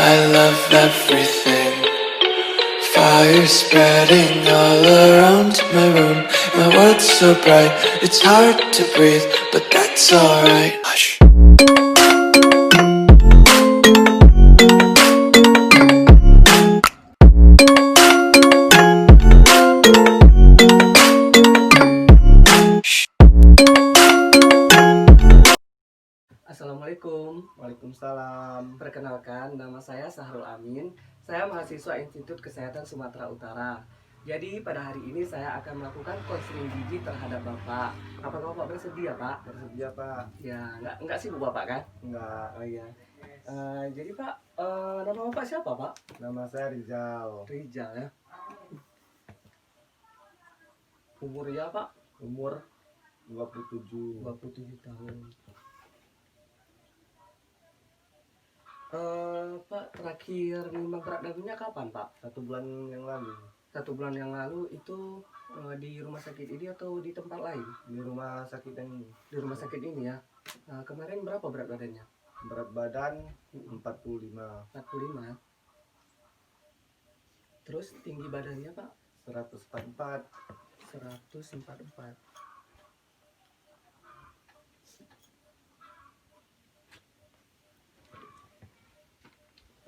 I love everything. Fire spreading all around my room. My world's so bright, it's hard to breathe, but that's alright. Hush. Assalamualaikum. Waalaikumsalam. Perkenalkan, nama saya Sahrul Amin. Saya mahasiswa Institut Kesehatan Sumatera Utara. Jadi pada hari ini saya akan melakukan konseling gigi terhadap Bapak. Apakah Bapak bersedia, Pak? Bersedia, Pak? Ya, enggak sibuk Bapak kan? Enggak. Oh iya. Jadi Pak, nama Bapak siapa, Pak? Nama saya Rizal. Rizal ya. Umurnya Pak? Umur 27. 27 tahun. Pak, terakhir nimbang berat badannya kapan, Pak? 1 bulan yang lalu. 1 bulan yang lalu itu di rumah sakit ini atau di tempat lain? Di rumah sakit yang ini. Di rumah sakit ini ya. Kemarin berapa berat badannya? Berat badan 45. 45 ya. Terus tinggi badannya, Pak? 144. 144.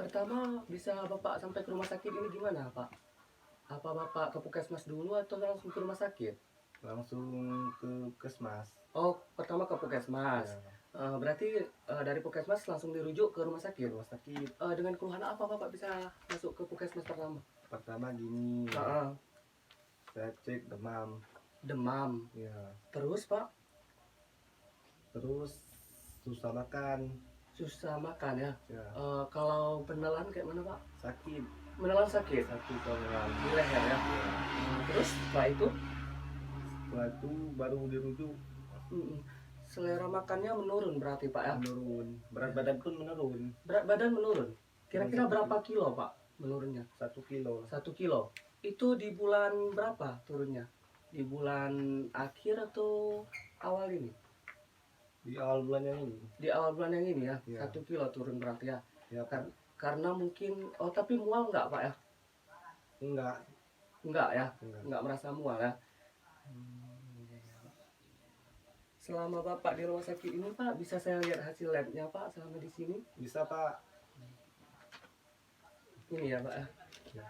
Pertama bisa Bapak sampai ke rumah sakit ini gimana, Pak? Apa Bapak ke puskesmas dulu atau langsung ke rumah sakit? Langsung ke Kesmas. Oh, pertama ke puskesmas. Ya, Berarti dari puskesmas langsung dirujuk ke rumah sakit. rumah sakit. Dengan keluhan apa Bapak bisa masuk ke puskesmas pertama? Pertama gini, Heeh. saya cek demam. Demam. Ya. Terus Pak, Terus susah makan. susah makan ya. Ya. Kalau penelan kayak mana Pak? Sakit. Menelan sakit Satu tahun di leher ya. Terus setelah itu Setelah itu baru dirujuk. mm, selera makannya menurun berarti Pak ya. Menurun. Berat badan pun menurun. Berat badan menurun. Kira-kira berapa kilo Pak menurunnya? 1 kilo. 1 kilo. Itu di bulan berapa turunnya? Di bulan akhir atau awal ini? Di awal bulan yang ini. Di awal bulan yang ini ya. Iya. 1 kilo turun berarti ya. Ya kan? Karena mungkin tapi mual nggak Pak ya? Enggak. Enggak ya. Enggak. Enggak merasa mual ya. Selama Bapak di rumah sakit ini Pak, bisa saya lihat hasil labnya Pak selama di sini? Bisa, Pak. Ini ya Pak ya. Ya.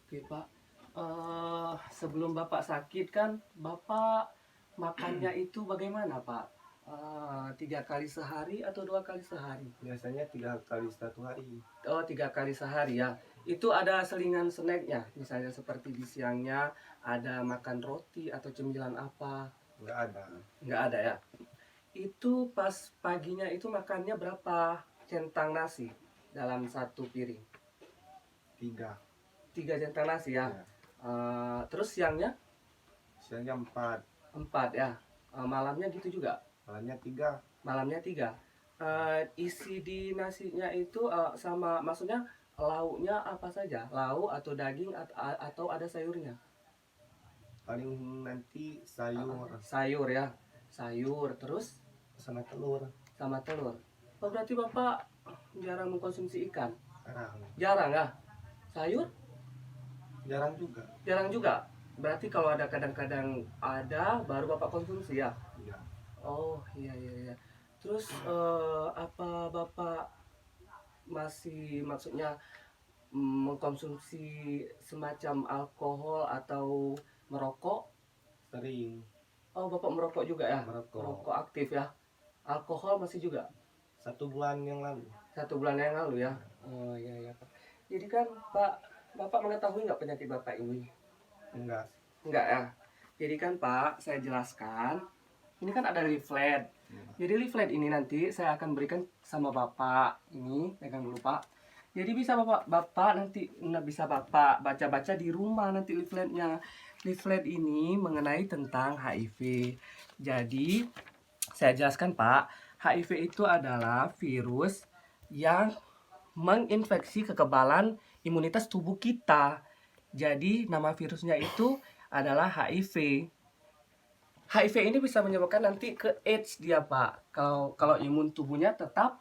Oke Pak. Sebelum Bapak sakit kan, Bapak makannya itu bagaimana Pak? 3 kali sehari atau 2 kali sehari? Biasanya 3 kali 1 hari. Oh, 3 kali sehari ya. Itu ada selingan snacknya, misalnya seperti di siangnya ada makan roti atau cemilan apa? Enggak ada. Nggak ada ya. Itu pas paginya itu makannya berapa centang nasi dalam 1 piring? 3. 3 centang nasi ya. Ya. Terus siangnya Siangnya 4. 4 ya. Malamnya gitu juga. Malamnya 3. Malamnya 3. Isi di nasinya itu sama, maksudnya lauknya apa saja? Lauk atau daging atau ada sayurnya? Paling nanti sayur Sayur ya. Sayur terus sama telur. sama telur. Oh, berarti Bapak jarang mengkonsumsi ikan? Jarang. Jarang ya. Sayur? Jarang juga. Jarang juga. Berarti kalau ada kadang-kadang ada baru Bapak konsumsi ya. Ya. Oh, iya iya iya. Terus apa Bapak masih maksudnya mengkonsumsi semacam alkohol atau merokok? Sering Oh, Bapak merokok juga ya? merokok. Merokok aktif ya. Alkohol masih juga? 1 bulan yang lalu. 1 bulan yang lalu ya. Oh iya iya Pak. Jadi kan Pak, Bapak mengetahui nggak penyakit Bapak ini? Enggak. Enggak ya. Jadi kan Pak, saya jelaskan. Ini kan ada leaflet. Jadi leaflet ini nanti saya akan berikan sama Bapak. Ini pegang dulu Pak. Jadi bisa Bapak nanti bisa Bapak baca-baca di rumah nanti leafletnya. Leaflet ini mengenai tentang HIV. Jadi saya jelaskan Pak, HIV itu adalah virus yang menginfeksi kekebalan imunitas tubuh kita. Jadi nama virusnya itu adalah HIV. HIV ini bisa menyebabkan nanti ke AIDS dia Pak. Kalau imun tubuhnya tetap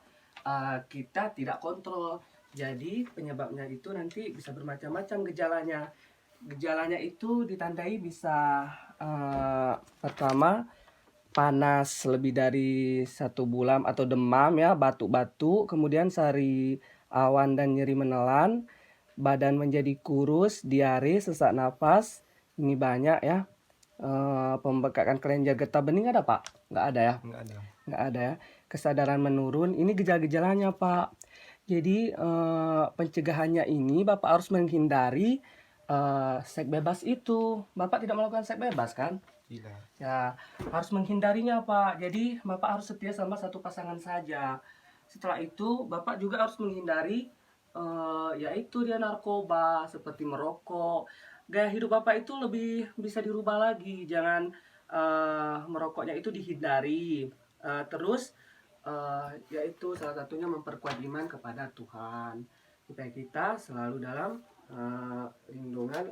kita tidak kontrol. Jadi penyebabnya itu nanti bisa bermacam-macam gejalanya. Gejalanya itu ditandai bisa pertama panas lebih dari 1 bulan atau demam ya, batuk-batuk, kemudian sari awan dan nyeri menelan, badan menjadi kurus, diare, sesak napas, ini banyak ya. Pembekakan kelenjar getah bening ada Pak? Nggak ada ya? Nggak ada. Nggak ada ya. Kesadaran menurun, ini gejala-gejalanya Pak. Jadi pencegahannya ini Bapak harus menghindari seks bebas itu. Bapak tidak melakukan seks bebas kan? Tidak. Ya, harus menghindarinya Pak. Jadi Bapak harus setia sama satu pasangan saja. Setelah itu Bapak juga harus menghindari yaitu dia narkoba seperti merokok. Gaya hidup Bapak itu lebih bisa dirubah lagi. Jangan merokoknya itu dihindari. Terus yaitu salah satunya memperkuat iman kepada Tuhan. Supaya kita selalu dalam lindungan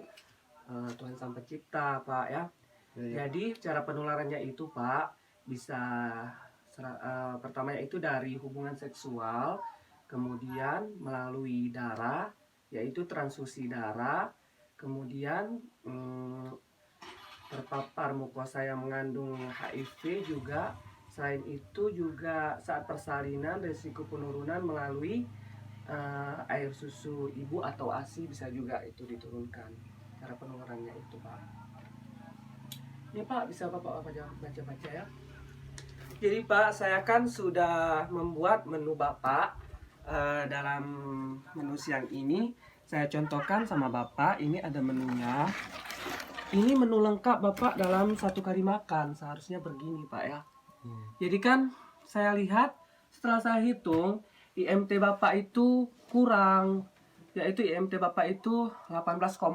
Tuhan Sang Pencipta, Pak ya. Ya. Jadi cara penularannya itu Pak bisa pertamanya itu dari hubungan seksual, kemudian melalui darah, yaitu transfusi darah, kemudian terpapar mukosa yang mengandung HIV juga. Selain itu juga saat persalinan risiko penurunan melalui air susu ibu atau ASI bisa juga itu diturunkan. Cara penularannya itu Pak. Ini Pak bisa Bapak baca-baca ya. Jadi Pak, saya kan sudah membuat menu Bapak dalam menu siang ini. Saya contohkan sama Bapak, ini ada menunya. Ini menu lengkap Bapak dalam 1 kali makan. Seharusnya begini Pak ya. Jadi kan saya lihat setelah saya hitung IMT Bapak itu kurang. Yaitu IMT Bapak itu 18,2.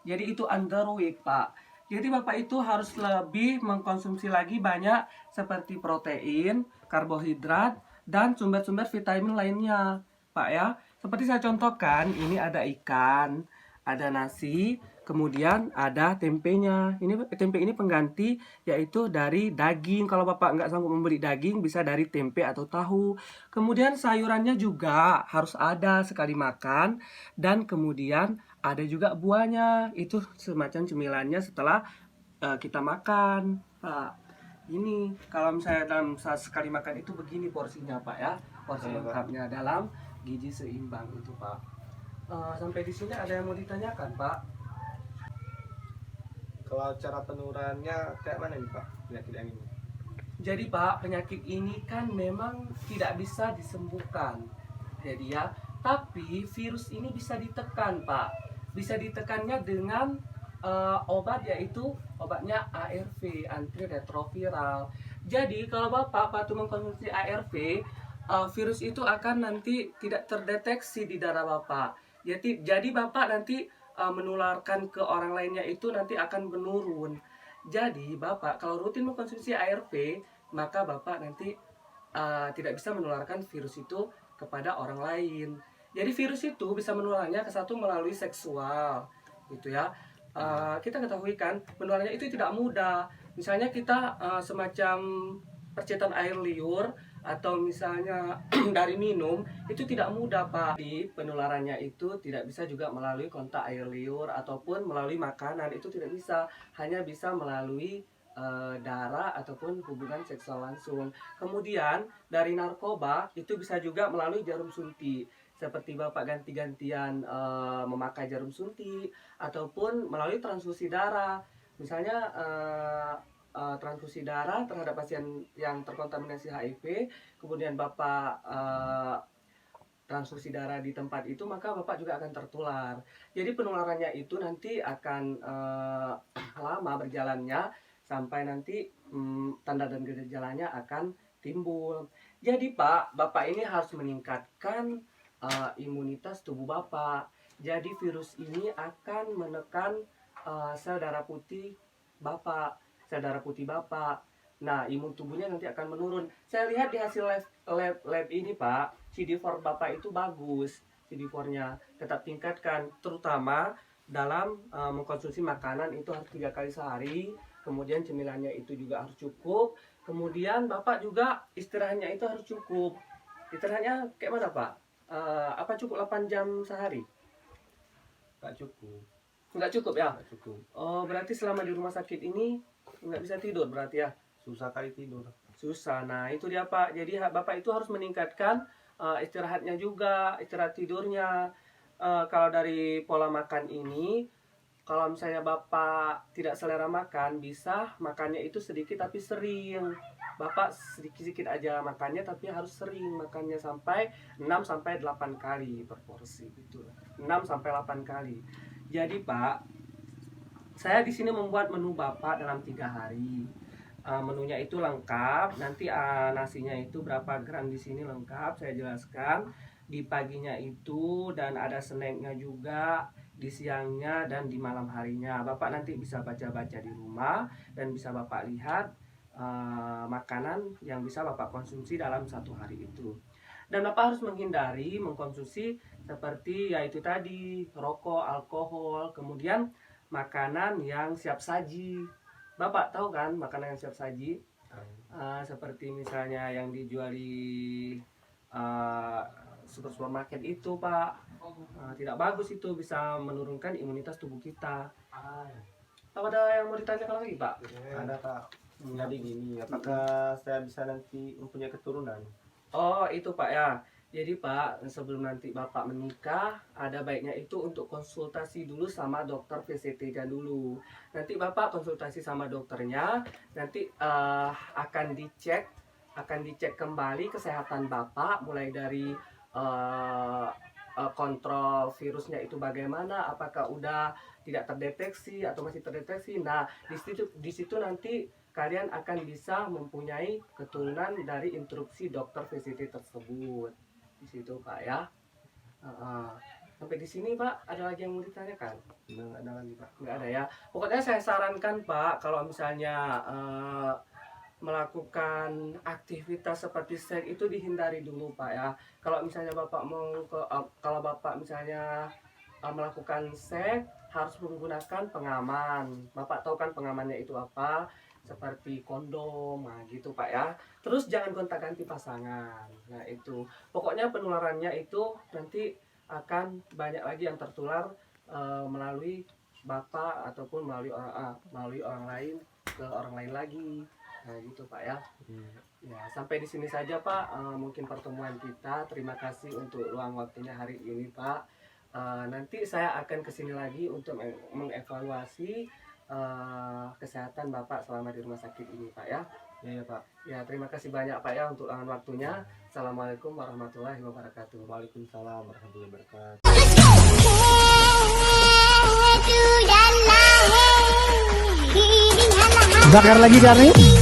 Jadi itu underweight Pak. Jadi Bapak itu harus lebih mengkonsumsi lagi banyak seperti protein, karbohidrat, dan sumber-sumber vitamin lainnya, Pak ya. Seperti saya contohkan, ini ada ikan, ada nasi, kemudian ada tempenya. Tempe ini pengganti yaitu dari daging. Kalau Bapak nggak sanggup membeli daging, bisa dari tempe atau tahu. Kemudian sayurannya juga harus ada sekali makan. Dan kemudian ada juga buahnya. Itu semacam cemilannya setelah kita makan, Pak. Ini kalau misalnya dalam sekali makan itu begini porsinya Pak ya. Porsi lengkapnya dalam gizi seimbang itu Pak. Sampai di sini ada yang mau ditanyakan Pak? Kalau cara penularannya kayak mana nih Pak penyakit yang ini? Jadi Pak, penyakit ini kan memang tidak bisa disembuhkan. Jadi ya, tapi virus ini bisa ditekan Pak. Bisa ditekannya dengan obat, yaitu obatnya ARV, antiretroviral. Jadi kalau Bapak patuh mengkonsumsi ARV, virus itu akan nanti tidak terdeteksi di darah Bapak. Jadi Bapak nanti menularkan ke orang lainnya itu nanti akan menurun. Jadi Bapak kalau rutin mengkonsumsi ARV, maka Bapak nanti tidak bisa menularkan virus itu kepada orang lain. Jadi virus itu bisa menularnya ke satu melalui seksual, gitu ya. Kita ketahui kan menularnya itu tidak mudah. Misalnya kita semacam percikan air liur atau misalnya dari minum itu tidak mudah Pak. Di penularannya itu tidak bisa juga melalui kontak air liur ataupun melalui makanan, itu tidak bisa. Hanya bisa melalui darah ataupun hubungan seksual langsung. Kemudian dari narkoba itu bisa juga melalui jarum suntik. Seperti Bapak ganti-gantian memakai jarum suntik ataupun melalui transfusi darah. Misalnya transfusi darah terhadap pasien yang terkontaminasi HIV, kemudian Bapak transfusi darah di tempat itu, maka Bapak juga akan tertular. Jadi penularannya itu nanti akan lama berjalannya sampai nanti tanda dan gejalanya akan timbul. Jadi Pak, Bapak ini harus meningkatkan imunitas tubuh Bapak. Jadi virus ini akan menekan sel darah putih Bapak. Sel darah putih Bapak Nah, imun tubuhnya nanti akan menurun. Saya lihat di hasil lab ini, Pak, CD4 Bapak itu bagus. CD4-nya tetap tingkatkan, terutama dalam mengkonsumsi makanan itu harus 3 kali sehari. Kemudian cemilannya itu juga harus cukup. Kemudian Bapak juga istirahatnya itu harus cukup. Istirahatnya kayak mana, Pak? Apa cukup 8 jam sehari? Nggak cukup. Nggak cukup ya? Nggak cukup. Oh, berarti selama di rumah sakit ini nggak bisa tidur berarti ya? Susah kali tidur. Susah. Nah, itu dia, Pak. Jadi Bapak itu harus meningkatkan istirahatnya juga, istirahat tidurnya. Kalau dari pola makan ini, kalau misalnya Bapak tidak selera makan, bisa makannya itu sedikit tapi sering. Bapak sedikit-sedikit aja makannya tapi harus sering makannya sampai 6 sampai 8 kali per porsi gitu. 6 sampai 8 kali. Jadi, Pak, saya di sini membuat menu Bapak dalam 3 hari. Menunya itu lengkap, nanti nasinya itu berapa gram di sini lengkap saya jelaskan. Di paginya itu dan ada snacknya juga, di siangnya dan di malam harinya. Bapak nanti bisa baca-baca di rumah dan bisa Bapak lihat makanan yang bisa Bapak konsumsi dalam 1 hari itu. Dan Bapak harus menghindari mengkonsumsi seperti yaitu tadi rokok, alkohol, kemudian makanan yang siap saji. Bapak tahu kan makanan yang siap saji? Seperti misalnya yang dijual di supermarket itu, Pak. Tidak bagus, itu bisa menurunkan imunitas tubuh kita. Apa ada yang mau ditanyakan lagi, Pak? Ada Pak. Jadi gini, apakah saya bisa nanti mempunyai keturunan? Oh, itu Pak ya. Jadi Pak, sebelum nanti Bapak menikah, ada baiknya itu untuk konsultasi dulu sama dokter VCT-nya dulu. Nanti Bapak konsultasi sama dokternya, nanti akan dicek kembali kesehatan Bapak, mulai dari kontrol virusnya itu bagaimana, apakah udah tidak terdeteksi atau masih terdeteksi. Nah, di situ nanti kalian akan bisa mempunyai keturunan dari instruksi dokter VCT tersebut. Di situ, Pak ya. Sampai di sini, Pak, ada lagi yang mau ditanyakan? Nggak ada lagi Pak. Nggak ada ya. Pokoknya saya sarankan, Pak, kalau misalnya melakukan aktivitas seperti seks itu dihindari dulu, Pak ya. Kalau misalnya Bapak kalau Bapak misalnya melakukan seks harus menggunakan pengaman. Bapak tahu kan pengamannya itu apa? Seperti kondom, nah gitu Pak ya. Terus jangan gonta-ganti pasangan. Nah itu, pokoknya penularannya itu nanti akan banyak lagi yang tertular melalui Bapak ataupun melalui orang lain ke orang lain lagi. Nah gitu Pak ya. Ya sampai di sini saja Pak, mungkin pertemuan kita. Terima kasih untuk luang waktunya hari ini Pak. Nanti saya akan kesini lagi untuk mengevaluasi kesehatan Bapak selama di rumah sakit ini Pak ya. Ya Pak. Ya terima kasih banyak Pak ya untuk waktunya. Assalamualaikum warahmatullahi wabarakatuh. Waalaikumsalam warahmatullahi wabarakatuh. Bakar lagi Charlie.